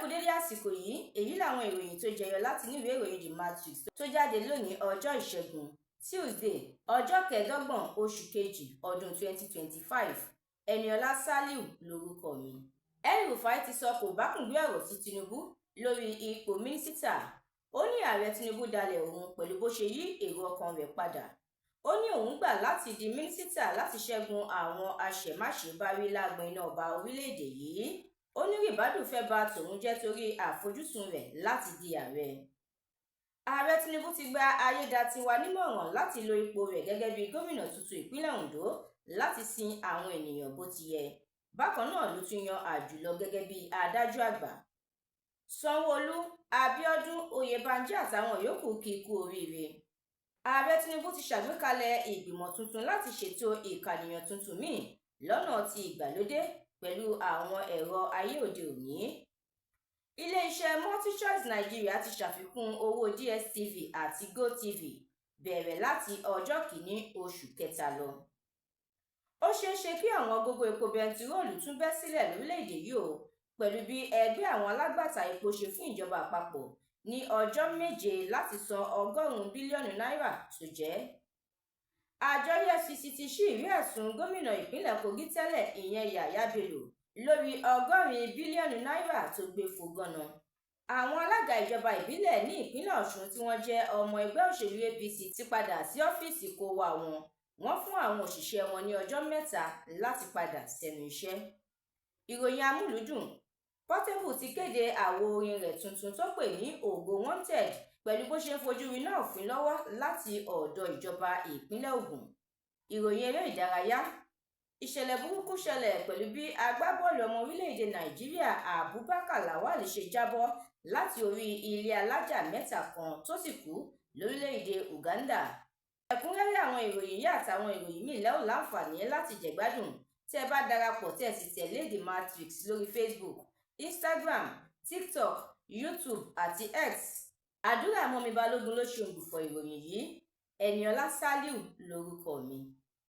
kú dédé àsìkò yìí, èyí làwọn ìròyìn tó jẹyọ láti inú ìwé ìròyìn The Matrix tó jáde lónìí ọjọ́ ìṣẹ́gun Tuesday ọjọ́ 25 oṣù kejì ọdún 2025. Ẹniọlá Sàlíù lórúkọ mi. El-Rufai ti sọ kòbákùngbé ọ̀rọ̀ sí Tinubu lórí ipò mínísítà. Ó ní ààrẹ Tinubu dalẹ̀ òun pẹ̀lú bó ṣe yí èrò ọkàn rẹ̀ padà. Ó ní òun gbà láti di mínísítà láti ṣẹ́gun àwọn aṣẹ̀máṣe-bárí lágbọn iná ọba orílẹ̀-èdè yìí. Ó ní Ribadu fẹ́ bà tòun jẹ́ torí àfojúsùn rẹ̀ láti di ààrẹ. Ààrẹ Tinubu ti gba Ayédatiwa nímọ̀ràn láti lo ipò rẹ̀ gẹ́gẹ́ bí gómìnà tuntun ìpínlẹ̀ Ondo láti sin àwọn ènìyàn bó ti yẹ. Bákan náà ló tún yan Àjùlọ gẹ́gẹ́ bí adájọ́ àgbà. Sanwó-Olú, Abíọ́dún, Oyèbánjí àtàwọn yòókù kí i kú oríire. Ààrẹ Tinubu ti ṣàgbékalẹ̀ ìgbìmọ̀ tuntun láti ṣètò ìkànìyàn tuntun míì lọ́nà ti ìgbàlódé pẹ̀lú àwọn ẹ̀rọ ayé òde òní. Ilé-iṣẹ́ MultiChoice Nigeria ti ṣàfikún owó DSTV àti GoTV bẹ̀rẹ̀ láti ọjọ́ 1 oṣù kẹta lọ. Ó ṣeéṣe kí àwọn gógó epo bẹntiróòlù tún bẹ́ sílẹ̀ lórílẹ̀-èdè yìí o, pẹ̀lú bí ẹgbẹ́ àwọn alágbàtà epo ṣe fún ìjọba àpapọ̀ ní ọjọ́ 7 láti san 100 bílíọ̀nù náírà tó jẹ́. Àjọ EFCC ti ṣí ìwé ẹ̀sùn gómìnà ìpínlẹ̀ Kogi tẹ́lẹ̀ ìyẹn Yahaya Bello lórí 100 bílíọ̀nù náírà tó gbé fògànà. Àwọn alága ìjọba ìbílẹ̀ ní ìpínlẹ̀ Ọ̀ṣun tí wọ́n jẹ́ ọmọ ẹgbẹ́ òṣèlú APC ti padà sí ọ́fíìsì kó wá wọn. Wọ́n fún àwọn òṣìṣẹ́ wọn ní ọjọ́ 7 láti padà sẹ́nu iṣẹ́. Ìròyìn amúlùúdùn. Portable ti kéde àwo orin rẹ̀ tuntun tó pè ní Ògo Wanted pẹ̀lú bó ṣe ń fojú winá òfin lọ́wọ́ láti ọ̀dọ̀ ìjọba ìpínlẹ̀ Ògùn. Ìròyìn eré ìdárayá. Ìṣẹ̀lẹ̀ burúkú ṣẹlẹ̀ pẹ̀lú bí agbábọ́ọ̀lù ọmọ orílẹ̀-èdè Nàìjíríà Abubakar Lawal ṣe jábọ́ láti orí ilé alájà mẹ́ta kan tó sì kú lórílẹ̀-èdè Uganda. Ẹ̀kúnrẹ́rẹ́ àwọn ìròyìn yìí àtàwọn ìròyìn míì lẹ́ ó láǹfààní láti jẹ̀gbádùn tẹ́ bá darapọ̀ tẹ́ sì tẹ̀lé The Matrix lórí Facebook, Instagram, TikTok, YouTube àti X. Àdúrà Mọ́mi Balógun ló ṣe òǹgbùfọ̀ ìròyìn yìí. Ẹniọlá Sàlíù lórúkọ mi.